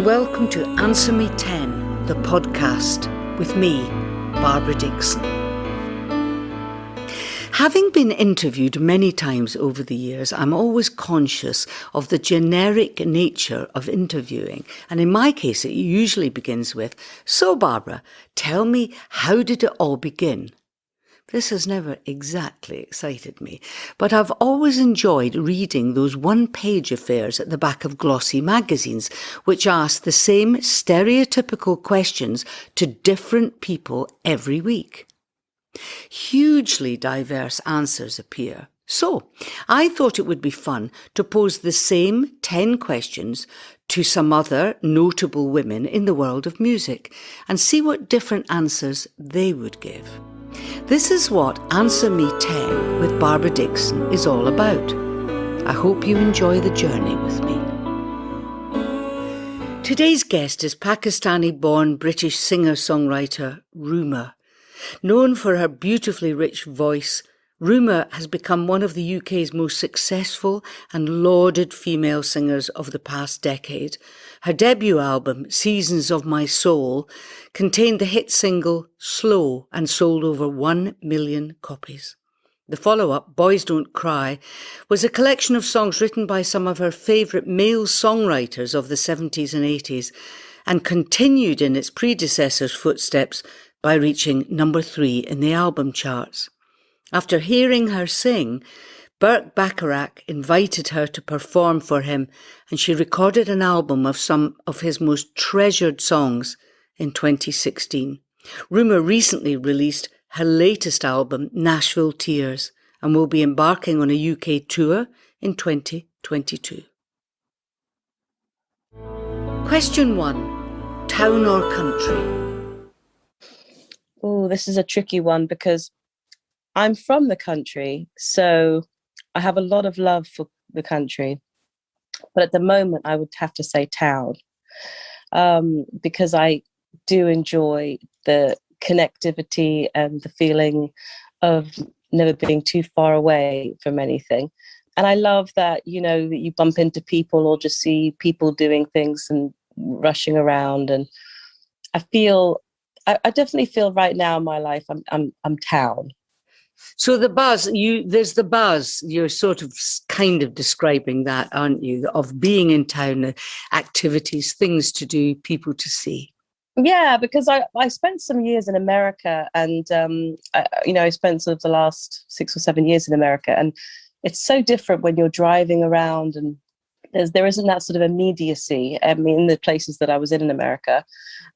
welcome to Answer Me 10, the podcast, with me, Barbara Dickson. Having been interviewed many times over the years, I'm always conscious of the generic nature of interviewing. And in my case, it usually begins with, "So Barbara, tell me, how did it all begin?" This has never exactly excited me, but I've always enjoyed reading those one-page affairs at the back of glossy magazines, which ask the same stereotypical questions to different people every week. Hugely diverse answers appear. So, I thought it would be fun to pose the same 10 questions to some other notable women in the world of music and see what different answers they would give. This is what Answer Me 10 with Barbara Dickson is all about. I hope you enjoy the journey with me. Today's guest is Pakistani-born British singer-songwriter RUMER. Known for her beautifully rich voice, RUMER has become one of the UK's most successful and lauded female singers of the past decade. Her debut album, Seasons of My Soul, contained the hit single Slow and sold over 1 million copies. The follow-up, Boys Don't Cry, was a collection of songs written by some of her favourite male songwriters of the 70s and 80s and continued in its predecessor's footsteps by reaching number 3 in the album charts. After hearing her sing, Burt Bacharach invited her to perform for him, and she recorded an album of some of his most treasured songs in 2016. RUMER recently released her latest album, Nashville Tears, and will be embarking on a UK tour in 2022. Question 1. Town or country? Oh, this is a tricky one because I'm from the country, so I have a lot of love for the country. But at the moment, I would have to say town, because I do enjoy the connectivity and the feeling of never being too far away from anything. And I love that, that you bump into people or just see people doing things and rushing around. And I definitely feel right now in my life, I'm town. So the buzz, there's the buzz, you're sort of kind of describing that, aren't you, of being in town, activities, things to do, people to see. Yeah, because I spent some years in America and, I spent sort of the last 6 or 7 years in America, and it's so different when you're driving around and there isn't that sort of immediacy in the places that I was in America.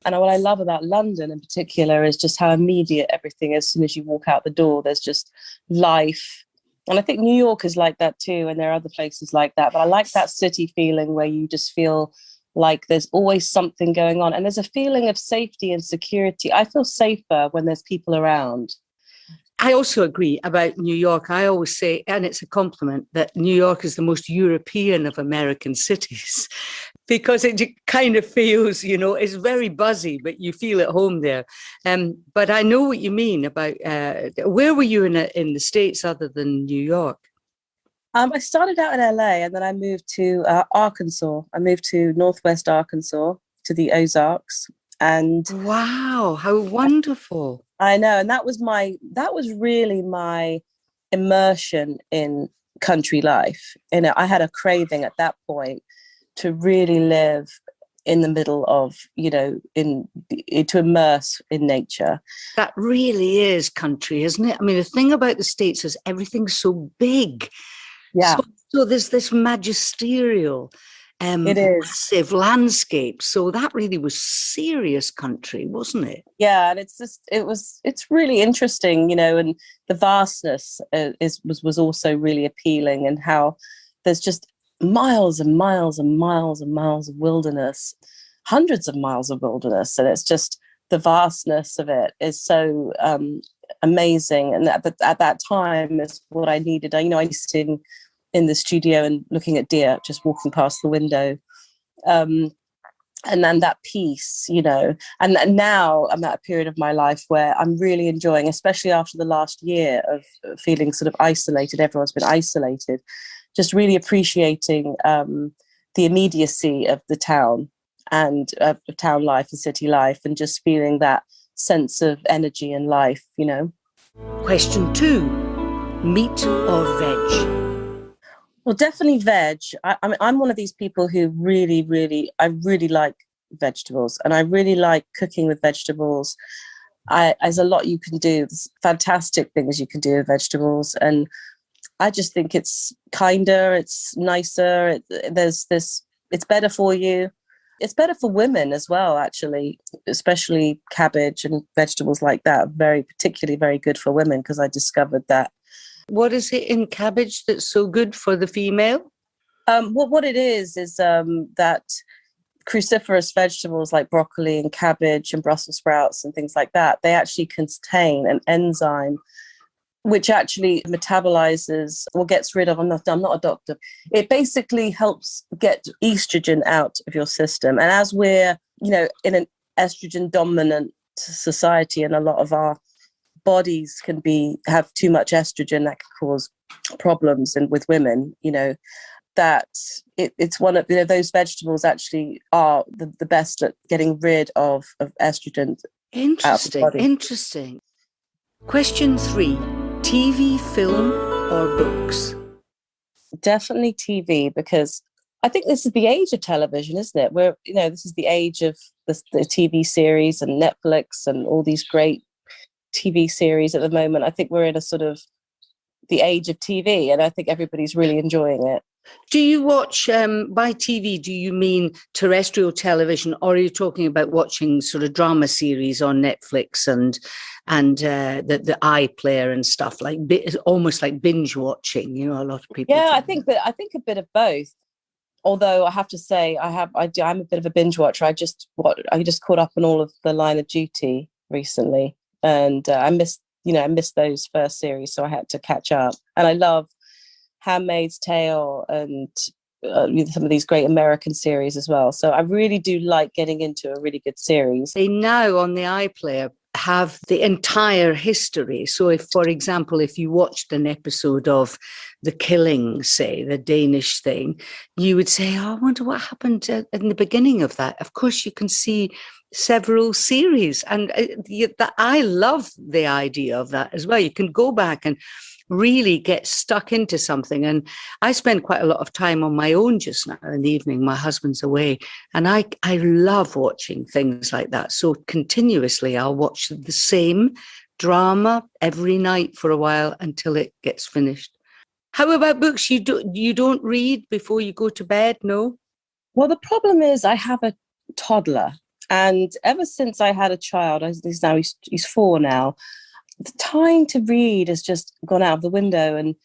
And what I love about London in particular is just how immediate everything is. As soon as you walk out the door, there's just life. And I think New York is like that too, and there are other places like that. But I like that city feeling where you just feel like there's always something going on. And there's a feeling of safety and security. I feel safer when there's people around. I also agree about New York. I always say, and it's a compliment, that New York is the most European of American cities because it kind of feels, it's very buzzy, but you feel at home there. But I know what you mean about, where were you in the States other than New York? I started out in LA and then I moved to Arkansas. I moved to Northwest Arkansas, to the Ozarks. And wow, how wonderful. I know. And that was really my immersion in country life. I had a craving at that point to really live in the middle of, to immerse in nature. That really is country, isn't it? I mean, the thing about the States is everything's so big. Yeah. So there's this magisterial, it is massive landscape. So that really was serious country, wasn't it? Yeah, and it's really interesting, and the vastness was also really appealing, and how there's just miles and miles and miles and miles of wilderness, hundreds of miles of wilderness, and it's just the vastness of it is so amazing. And at that time is what I needed. I used to sitting in the studio and looking at deer just walking past the window, and then that peace, and now I'm at a period of my life where I'm really enjoying, especially after the last year of feeling sort of isolated. Everyone's been isolated, just really appreciating the immediacy of the town and town life and city life, and just feeling that sense of energy and life, you know. Question 2, meat or veg? Well, definitely veg. I mean, I'm one of these people who I really like vegetables, and I really like cooking with vegetables. There's a lot you can do. There's fantastic things you can do with vegetables, and I just think it's kinder, it's nicer. It's better for you. It's better for women as well, actually, especially cabbage and vegetables like that. Particularly very good for women, because I discovered that. What is it in cabbage that's so good for the female? What it is that cruciferous vegetables like broccoli and cabbage and Brussels sprouts and things like that, they actually contain an enzyme which actually metabolizes or gets rid of, I'm not a doctor, it basically helps get estrogen out of your system. And as we're, in an estrogen dominant society, and a lot of our bodies have too much estrogen, that can cause problems. And with women, that it's one of those vegetables actually are the best at getting rid of estrogen. Interesting. Question 3, TV, film, or books? Definitely TV, because I think this is the age of television, isn't it? This is the age of the TV series and Netflix and all these great TV series at the moment. I think we're in a sort of the age of TV, and I think everybody's really enjoying it. Do you watch, by TV, do you mean terrestrial television, or are you talking about watching sort of drama series on Netflix and the iPlayer and stuff, like almost like binge watching? A lot of people. Yeah, I think a bit of both. Although I have to say, I'm a bit of a binge watcher. I just caught up on all of the Line of Duty recently, and I missed those first series, so I had to catch up. And I love Handmaid's Tale and some of these great American series as well. So I really do like getting into a really good series. They now on the iPlayer have the entire history. So if, for example, if you watched an episode of The Killing, say, the Danish thing, you would say, I wonder what happened in the beginning of that. Of course, you can see several series. And I love the idea of that as well. You can go back and really get stuck into something. And I spend quite a lot of time on my own just now in the evening. My husband's away, and I love watching things like that. So continuously, I'll watch the same drama every night for a while until it gets finished. How about books? You don't read before you go to bed? No? Well, the problem is I have a toddler, and ever since I had a child, he's 4 now, the time to read has just gone out of the window. And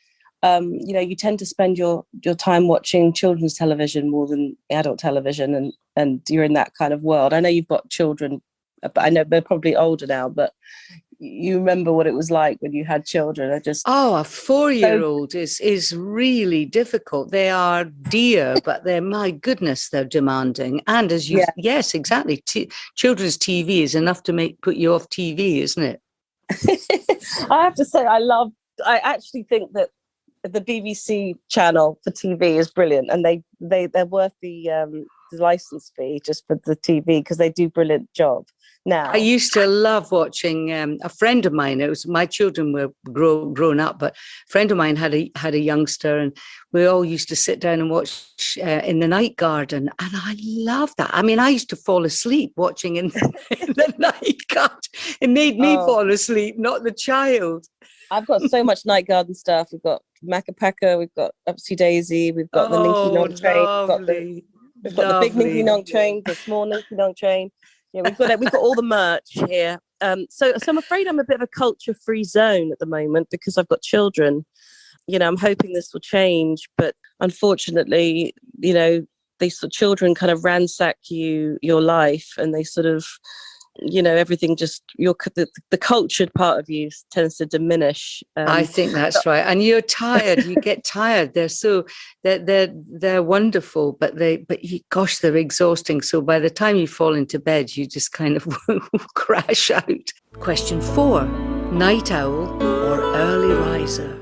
you tend to spend your time watching children's television more than adult television, and you're in that kind of world. I know you've got children, but I know they're probably older now, but you remember what it was like when you had children. A 4-year-old is really difficult. They are dear, but my goodness, they're demanding. And yes, exactly. Children's TV is enough to put you off TV, isn't it? I have to say, I actually think that the BBC channel for TV is brilliant, and they're worth the license fee just for the TV, because they do a brilliant job. Now, I used to love watching a friend of mine. It was my children were grown up, but a friend of mine had a youngster, and we all used to sit down and watch in the night garden. And I love that. I mean, I used to fall asleep watching in the night garden. It made me fall asleep, not the child. I've got so much night garden stuff. We've got Macapaca, we've got Upsy Daisy, we've got the Ninky Nonk train, we've got the big Ninky Nonk train, the small Ninky Nonk train. Yeah, we've got all the merch here. So I'm afraid I'm a bit of a culture-free zone at the moment because I've got children. I'm hoping this will change, but unfortunately, these sort of children kind of ransack your life, and they sort of, everything just the cultured part of you tends to diminish. I think that's right. And you're tired. You get tired. They're wonderful, but gosh, they're exhausting. So by the time you fall into bed, you just kind of crash out. Question 4, night owl or early riser?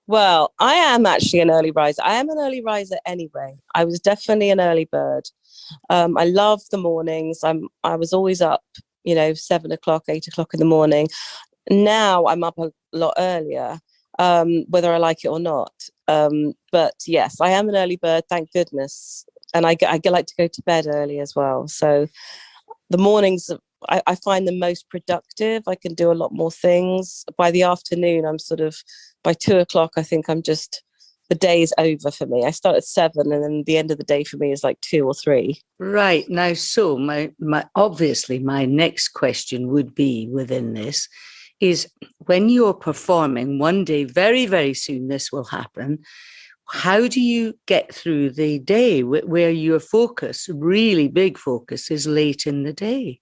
Well, I am actually an early riser. I am an early riser anyway. I was definitely an early bird. I love the mornings. I was always up, 7 o'clock, 8 o'clock in the morning. Now I'm up a lot earlier, whether I like it or not. But yes, I am an early bird, thank goodness. And I like to go to bed early as well. So the mornings, I find them most productive. I can do a lot more things. By the afternoon, by 2 o'clock, I think the day is over for me. I start at 7 and then the end of the day for me is like 2 or 3. Right. Now, so obviously my next question would be within this is, when you're performing one day, very, very soon this will happen, how do you get through the day where your focus, really big focus, is late in the day?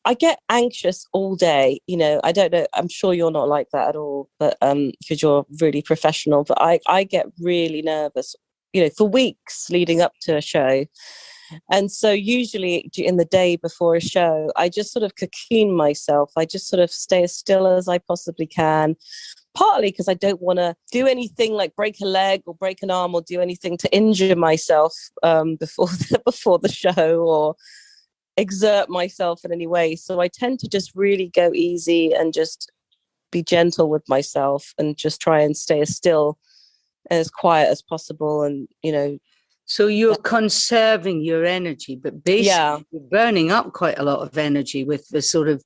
I get anxious all day. I don't know. I'm sure you're not like that at all, but because you're really professional. But I get really nervous, for weeks leading up to a show. And so usually in the day before a show, I just sort of cocoon myself. I just sort of stay as still as I possibly can. Partly because I don't want to do anything like break a leg or break an arm or do anything to injure myself before the show, or exert myself in any way. So I tend to just really go easy and just be gentle with myself and just try and stay as still and as quiet as possible. And, so you're conserving your energy, but basically you're burning up quite a lot of energy with the sort of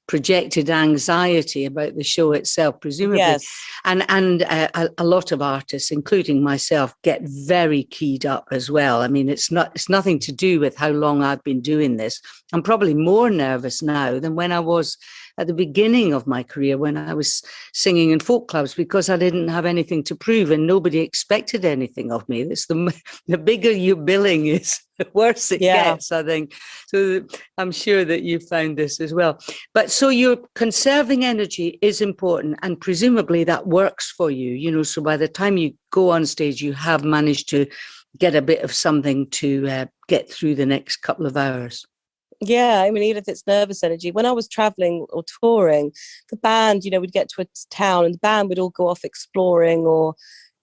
projected anxiety about the show itself, presumably. Yes. And a lot of artists, including myself, get very keyed up as well. I mean, it's nothing to do with how long I've been doing this. I'm probably more nervous now than when I was at the beginning of my career, when I was singing in folk clubs, because I didn't have anything to prove and nobody expected anything of me. It's the bigger your billing is, the worse it gets, I think. So I'm sure that you found this as well. But so you're conserving energy is important, and presumably that works for you, so by the time you go on stage, you have managed to get a bit of something to get through the next couple of hours. Yeah, I mean, even if it's nervous energy, when I was traveling or touring, the band, we'd get to a town and the band would all go off exploring or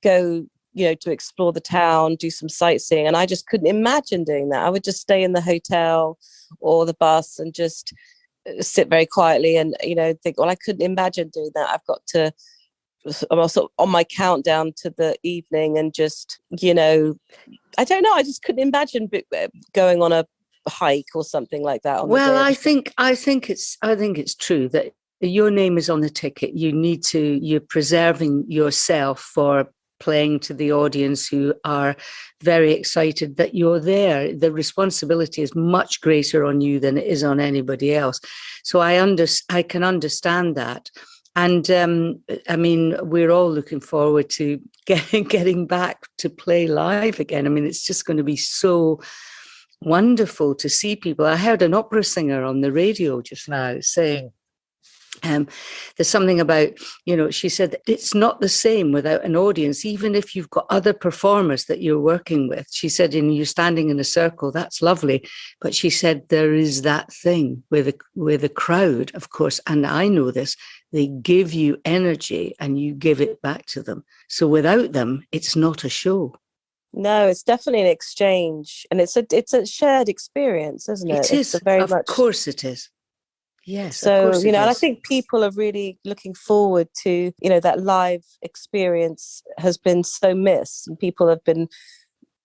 go, to explore the town, do some sightseeing. And I just couldn't imagine doing that. I would just stay in the hotel or the bus and just sit very quietly and, think, well, I couldn't imagine doing that. I'm also on my countdown to the evening and just, I don't know. I just couldn't imagine going on a hike or something like that. Well, I think it's true that your name is on the ticket. You're preserving yourself for playing to the audience who are very excited that you're there. The responsibility is much greater on you than it is on anybody else. So I can understand that. And I mean, we're all looking forward to getting back to play live again. I mean, it's just going to be so wonderful to see people. I heard an opera singer on the radio just now saying, there's something about, she said, it's not the same without an audience, even if you've got other performers that you're working with. She said, you're standing in a circle, that's lovely. But she said, there is that thing with a crowd, of course, and I know this, they give you energy and you give it back to them. So without them, it's not a show. No, it's definitely an exchange, and it's a shared experience, isn't it? It is. Of course it is. Yes. So, of course it is. and I think people are really looking forward to, that live experience has been so missed, and people have been,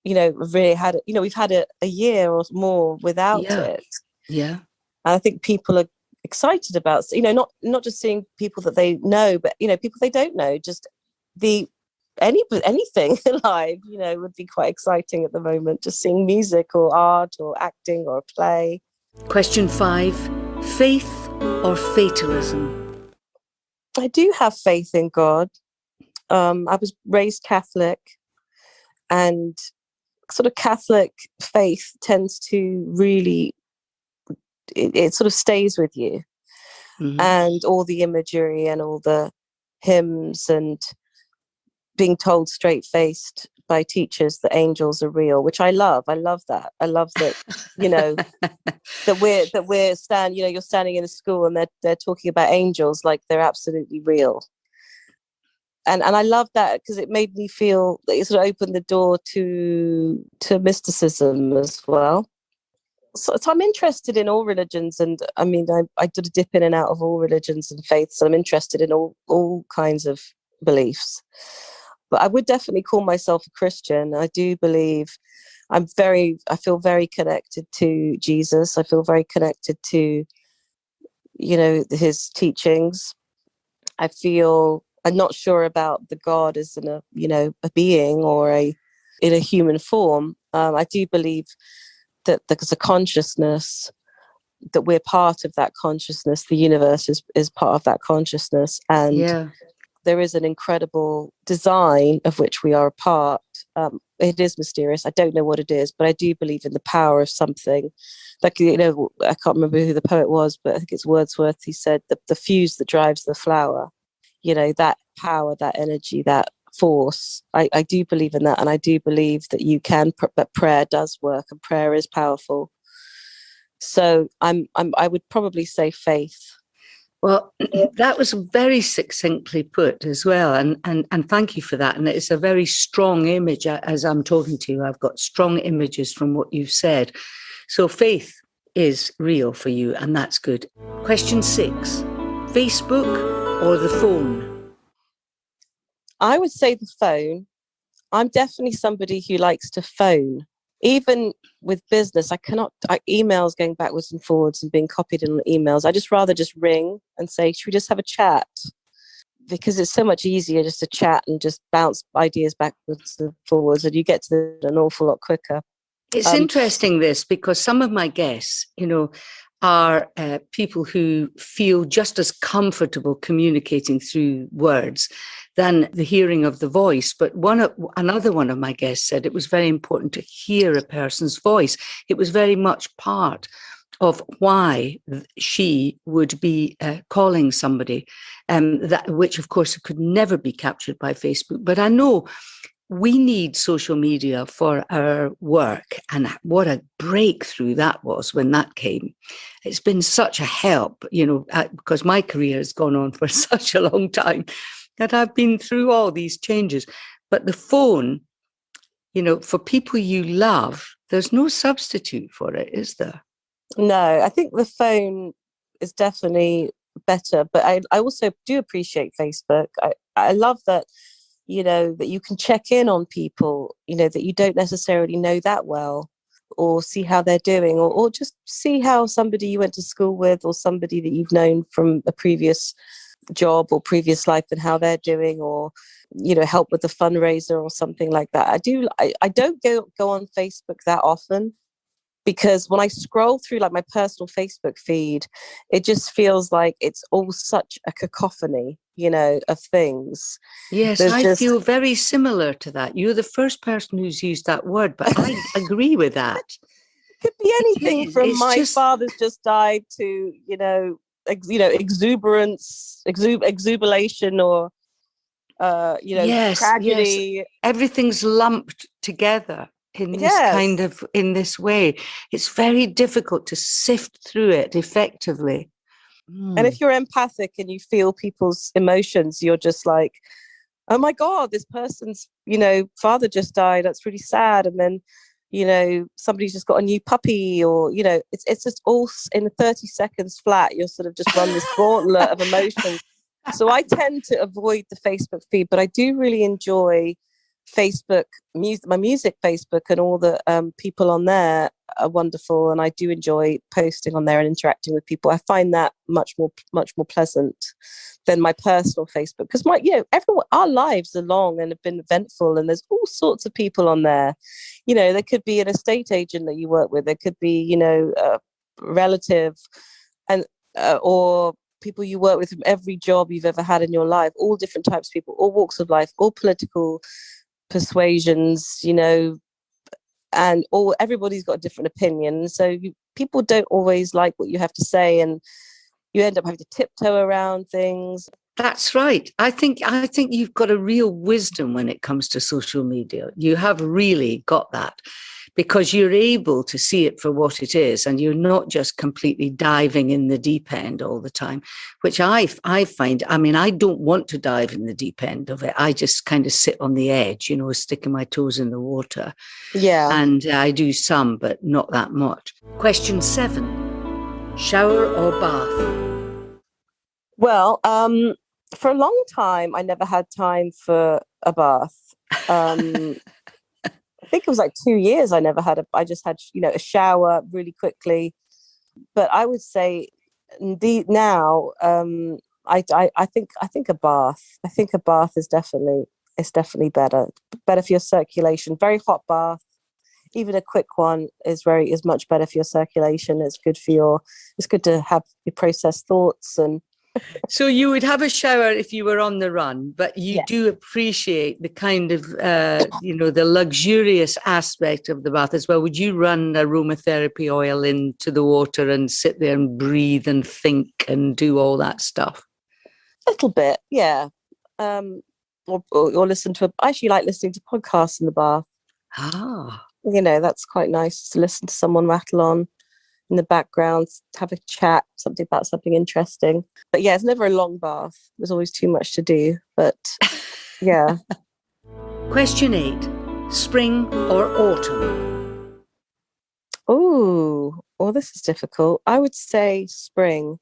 really had it. We've had it a year or more without it. Yeah. And I think people are excited about, not just seeing people that they know, but people they don't know. Just anything live, would be quite exciting at the moment. Just seeing music or art or acting or a play. Question 5, faith or fatalism? I do have faith in God. I was raised Catholic, and sort of Catholic faith tends to really, it sort of stays with you. Mm-hmm. And all the imagery and all the hymns and being told straight-faced by teachers that angels are real, which I love. I love that. I love that, that we're you're standing in a school and they're talking about angels like they're absolutely real. And I love that because it made me feel that it sort of opened the door to mysticism as well. So I'm interested in all religions, and I mean, I did a dip in and out of all religions and faiths, so I'm interested in all kinds of beliefs. But I would definitely call myself a Christian. I do believe I feel very connected to Jesus. I feel very connected to, his teachings. I'm not sure about the God as a being or in a human form. I do believe that there's a consciousness, that we're part of that consciousness. The universe is part of that consciousness. And there is an incredible design of which we are a part. It is mysterious. I don't know what it is, but I do believe in the power of something. Like, I can't remember who the poet was, but I think it's Wordsworth. He said the fuse that drives the flower, that power, that energy, that force. I do believe in that. And I do believe that you can, but prayer does work and prayer is powerful. So I would probably say faith. Well, that was very succinctly put as well. And thank you for that. And it's a very strong image as I'm talking to you. I've got strong images from what you've said. So faith is real for you, and that's good. Question 6, Facebook or the phone? I would say the phone. I'm definitely somebody who likes to phone. Even with business, emails going backwards and forwards and being copied in emails. I just rather just ring and say, should we just have a chat? Because it's so much easier just to chat and just bounce ideas backwards and forwards, and you get to an awful lot quicker. It's interesting this, because some of my guests, are people who feel just as comfortable communicating through words than the hearing of the voice. But another one of my guests said it was very important to hear a person's voice. It was very much part of why she would be calling somebody, which of course could never be captured by Facebook. But I know we need social media for our work, and what a breakthrough that was when that came. It's been such a help, because my career has gone on for such a long time that I've been through all these changes. But the phone, for people you love, there's no substitute for it, is there? No, I think the phone is definitely better, but I also do appreciate Facebook. I love that, that you can check in on people, that you don't necessarily know that well, or see how they're doing, or just see how somebody you went to school with or somebody that you've known from a previous job or previous life and how they're doing, or, help with a fundraiser or something like that. I don't go on Facebook that often, because when I scroll through like my personal Facebook feed, it just feels like it's all such a cacophony, of things. Yes, I feel very similar to that. You're the first person who's used that word, but I agree with that. It could be anything from my father's just died to, exuberance, exuberation, or, tragedy. Yes. Everything's lumped together in this in this way. It's very difficult to sift through it effectively. And if you're empathic and you feel people's emotions, you're just like, oh my God, this person's, father just died. That's really sad. And then, somebody's just got a new puppy, or, it's just all in 30 seconds flat. You'll sort of just run this gauntlet of emotions. So I tend to avoid the Facebook feed, but I do really enjoy Facebook, my music Facebook, and all the people on there are wonderful, and I do enjoy posting on there and interacting with people. I find that much more pleasant than my personal Facebook, because our lives are long and have been eventful, and there's all sorts of people on there. There could be an estate agent that you work with, there could be a relative, and or people you work with from every job you've ever had in your life, all different types of people, all walks of life, all political persuasions, and everybody's got a different opinion. So people don't always like what you have to say, and you end up having to tiptoe around things. That's right. I think you've got a real wisdom when it comes to social media. You have really got that because you're able to see it for what it is, and you're not just completely diving in the deep end all the time, which I find. I mean, I don't want to dive in the deep end of it. I just kind of sit on the edge, sticking my toes in the water. Yeah. And I do some, but not that much. Question 7: shower or bath? Well, for a long time, I never had time for a bath. I think it was like 2 years. I just had, a shower really quickly. But I would say, indeed, now, I think a bath. I think a bath is definitely better. Better for your circulation. Very hot bath, even a quick one is much better for your circulation. It's good to have your processed thoughts. And So you would have a shower if you were on the run, but you yes, do appreciate the kind of, the luxurious aspect of the bath as well. Would you run aromatherapy oil into the water and sit there and breathe and think and do all that stuff? a little bit, yeah. Or listen to. I actually like listening to podcasts in the bath. Ah. That's quite nice to listen to someone rattle on in the background, have a chat, something about something interesting. But yeah, it's never a long bath. There's always too much to do. But yeah. Question 8: spring or autumn? Oh, well, this is difficult. I would say spring,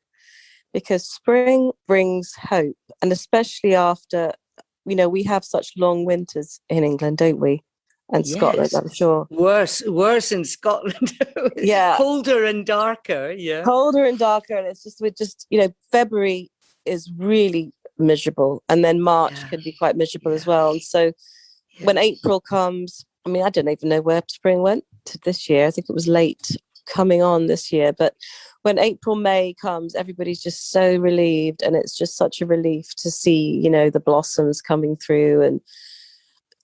because spring brings hope. And especially after, we have such long winters in England, don't we? And Scotland, Yes. I'm sure. Worse in Scotland. Yeah. Colder and darker. Yeah. Colder and darker. And it's just, February is really miserable. And then March can be quite miserable as well. And so when April comes, I mean, I don't even know where spring went to this year. I think it was late coming on this year. But when April, May comes, everybody's just so relieved. And it's just such a relief to see, the blossoms coming through and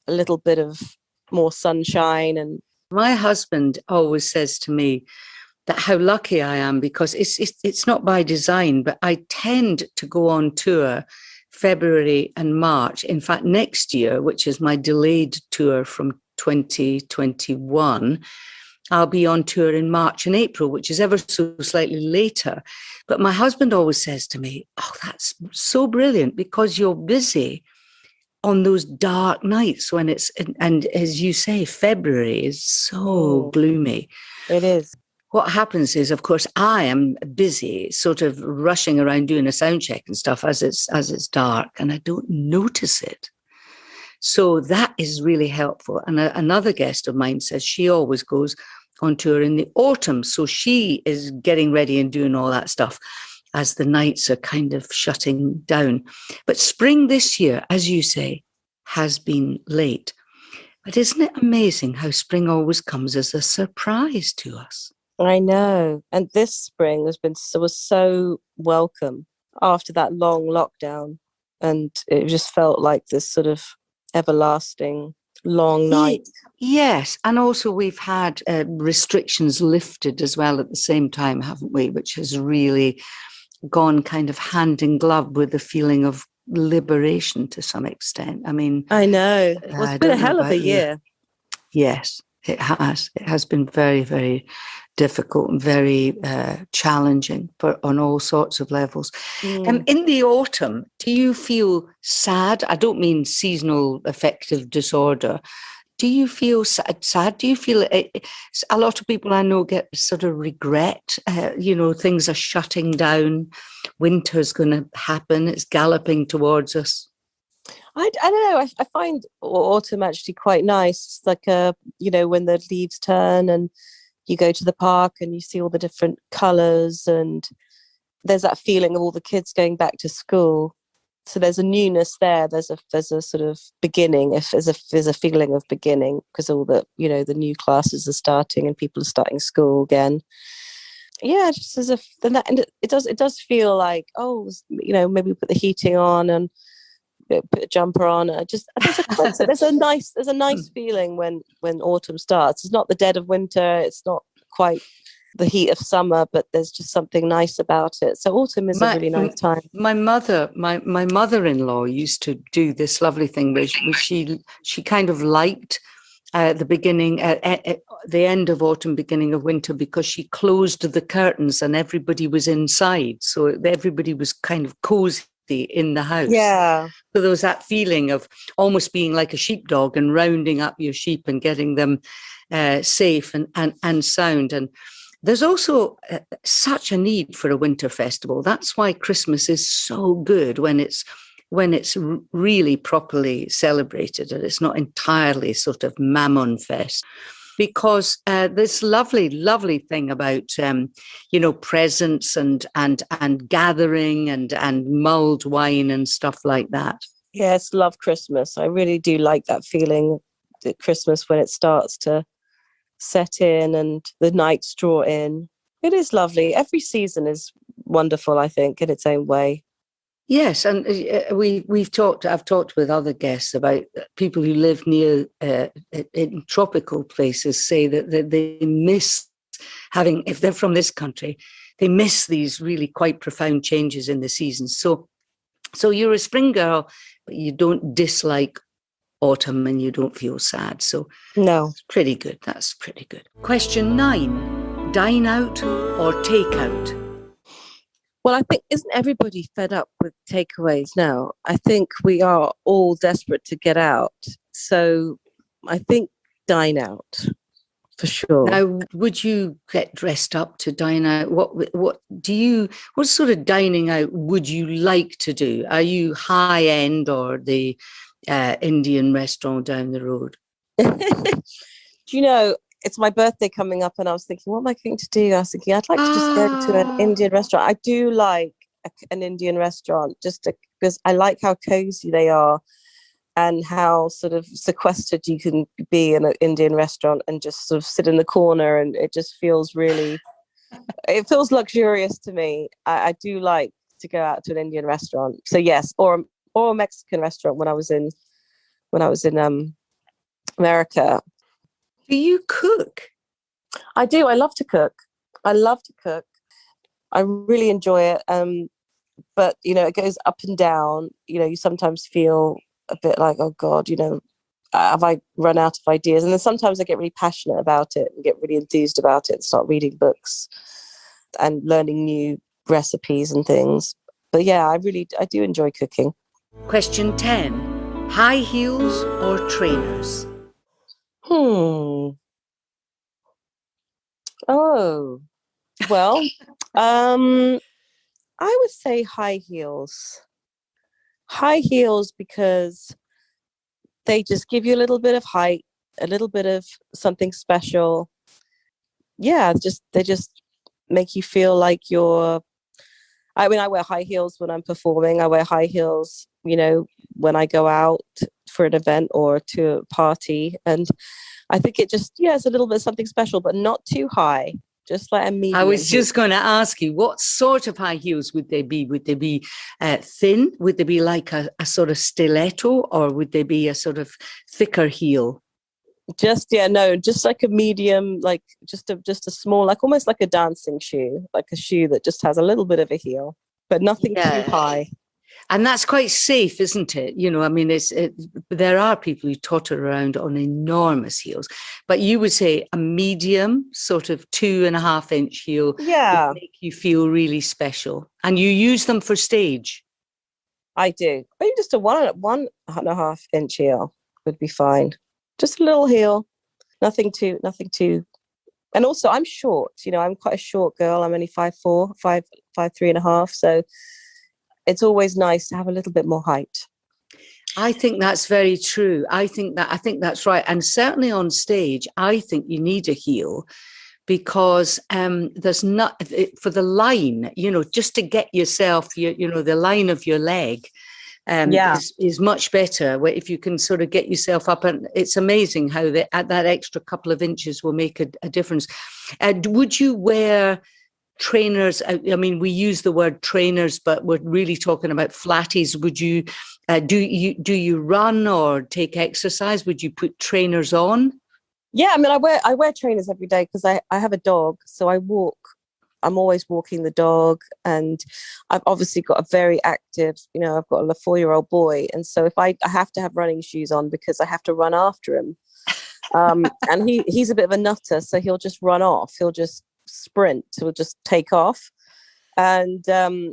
a little bit of more sunshine. And my husband always says to me that how lucky I am, because it's not by design, but I tend to go on tour February and March. In fact, next year, which is my delayed tour from 2021, I'll be on tour in March and April, which is ever so slightly later. But my husband always says to me, oh, that's so brilliant, because you're busy on those dark nights when and as you say, February is so gloomy. It is. What happens is, of course, I am busy sort of rushing around doing a sound check and stuff as it's dark, and I don't notice it. So that is really helpful. And another guest of mine says she always goes on tour in the autumn. So she is getting ready and doing all that stuff as the nights are kind of shutting down. But spring this year, as you say, has been late. But isn't it amazing how spring always comes as a surprise to us? I know. And this spring was so welcome after that long lockdown. And it just felt like this sort of everlasting long night. Yes. And also we've had restrictions lifted as well at the same time, haven't we? Which has really gone kind of hand in glove with the feeling of liberation to some extent. I mean, I know. It's been a hell of a year. Yes, it has. It has been very, very difficult and very challenging on all sorts of levels. In the autumn, do you feel sad? I don't mean seasonal affective disorder. Do you feel sad? Do you feel a lot of people I know get sort of regret? Things are shutting down. Winter's going to happen. It's galloping towards us. I don't know. I find autumn actually quite nice. It's like, when the leaves turn and you go to the park and you see all the different colours, and there's that feeling of all the kids going back to school. So there's a newness there. There's a sort of beginning. If there's a feeling of beginning, because all the the new classes are starting and people are starting school again. Yeah, just as if and it does feel like, oh, maybe put the heating on and put a jumper on. There's a nice feeling when autumn starts. It's not the dead of winter. It's not quite the heat of summer, but there's just something nice about it. So autumn is a really nice time. My mother-in-law used to do this lovely thing where she kind of liked the beginning, the end of autumn, beginning of winter, because she closed the curtains and everybody was inside. So everybody was kind of cozy in the house. Yeah. So there was that feeling of almost being like a sheepdog and rounding up your sheep and getting them safe and sound. And there's also such a need for a winter festival. That's why Christmas is so good when it's really properly celebrated and it's not entirely sort of Mammon Fest. Because this lovely, lovely thing about presents and gathering and mulled wine and stuff like that. Yes, love Christmas. I really do like that feeling at Christmas when it starts to set in and the nights draw in. It is lovely. Every season is wonderful, I think, in its own way. Yes, and I've talked with other guests about people who live near in tropical places say that they miss having, if they're from this country, they miss these really quite profound changes in the seasons. So you're a spring girl, but you don't dislike autumn and you don't feel sad. So no, it's pretty good. That's pretty good. Question 9, dine out or take out? Well, I think, isn't everybody fed up with takeaways now? I think we are all desperate to get out. So I think dine out for sure. Now, would you get dressed up to dine out? What sort of dining out would you like to do? Are you high end or the Indian restaurant down the road? Do you know, it's my birthday coming up and I was thinking, what am I going to do? I was thinking, I'd like to just go to an Indian restaurant. I do like an Indian restaurant because I like how cozy they are and how sort of sequestered you can be in an Indian restaurant and just sort of sit in the corner, and it just feels really, it feels luxurious to me. I do like to go out to an Indian restaurant. So yes, or a Mexican restaurant when I was in America. Do you cook? I do. I love to cook. I really enjoy it. But, it goes up and down. You sometimes feel a bit like, oh, God, have I run out of ideas? And then sometimes I get really passionate about it and get really enthused about it and start reading books and learning new recipes and things. But yeah, I do enjoy cooking. Question 10, high heels or trainers? Oh, well, I would say high heels. High heels because they just give you a little bit of height, a little bit of something special. Yeah, they just make you feel like I wear high heels when I'm performing. I wear high heels, when I go out for an event or to a party. And I think it just, it's a little bit something special, but not too high, just like a medium. I was just going to ask you, what sort of high heels would they be? Would they be thin? Would they be like a sort of stiletto, or would they be a sort of thicker heel? Just like a medium, like just a small, like almost like a dancing shoe, like a shoe that just has a little bit of a heel, but nothing too high. And that's quite safe, isn't it? There are people who totter around on enormous heels, but you would say a medium, sort of 2.5-inch heel, would make you feel really special. And you use them for stage. I do. Maybe just a 1.5-inch heel would be fine. Just a little heel, nothing too. And also, I'm short. I'm quite a short girl. I'm only 5'4", 5'3.5". So it's always nice to have a little bit more height. I think that's very true. I think that's right. And certainly on stage, I think you need a heel because there's not for the line, just to get yourself, the line of your leg is much better if you can sort of get yourself up. And it's amazing how that extra couple of inches will make a difference. Would you wear trainers? I mean, we use the word trainers, but we're really talking about flatties. Would you do you run or take exercise? Would you put trainers on? Yeah, I mean, I wear trainers every day because I have a dog, so I walk. I'm always walking the dog, and I've obviously got a very active, I've got a 4-year-old boy, and so if I have to have running shoes on because I have to run after him. And he's a bit of a nutter, so he'll just run off. He'll just sprint. He'll just take off, and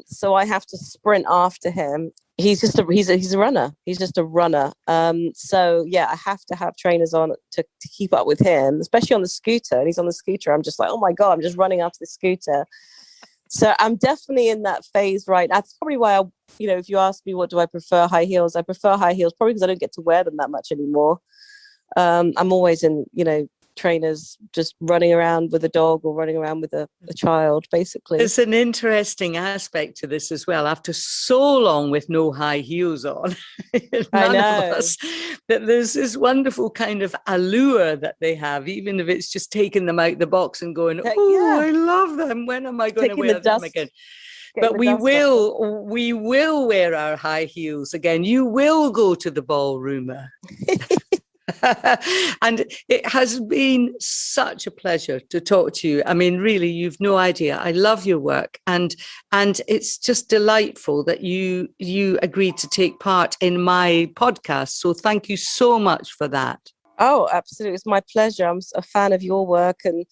so I have to sprint after him. He's a runner. He's just a runner. So yeah, I have to have trainers on to keep up with him, especially on the scooter. And he's on the scooter. I'm just like, oh my God, I'm just running after the scooter. So I'm definitely in that phase right now. That's probably why if you ask me what do I prefer, high heels, I prefer high heels probably because I don't get to wear them that much anymore. I'm always in, trainers, just running around with a dog or running around with a child, basically. There's an interesting aspect to this as well. After so long with no high heels on, none of us, that there's this wonderful kind of allure that they have, even if it's just taking them out the box and going, oh, yeah. I love them. When am I going to wear them again? But we will wear our high heels again. You will go to the ballroom. And it has been such a pleasure to talk to you. I mean, really, you've no idea. I love your work, and it's just delightful that you agreed to take part in my podcast. So thank you so much for that. Oh, absolutely. It's my pleasure. I'm a fan of your work and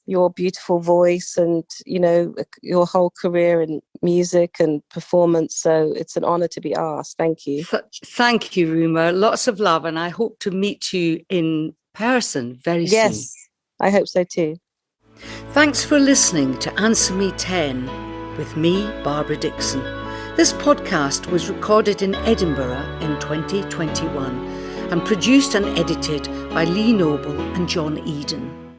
your beautiful voice and, your whole career in music and performance. So it's an honor to be asked. Thank you. Thank you, Rumer. Lots of love. And I hope to meet you in person very soon. Yes, I hope so too. Thanks for listening to Answer Me 10 with me, Barbara Dickson. This podcast was recorded in Edinburgh in 2021 and produced and edited by Lee Noble and John Eden.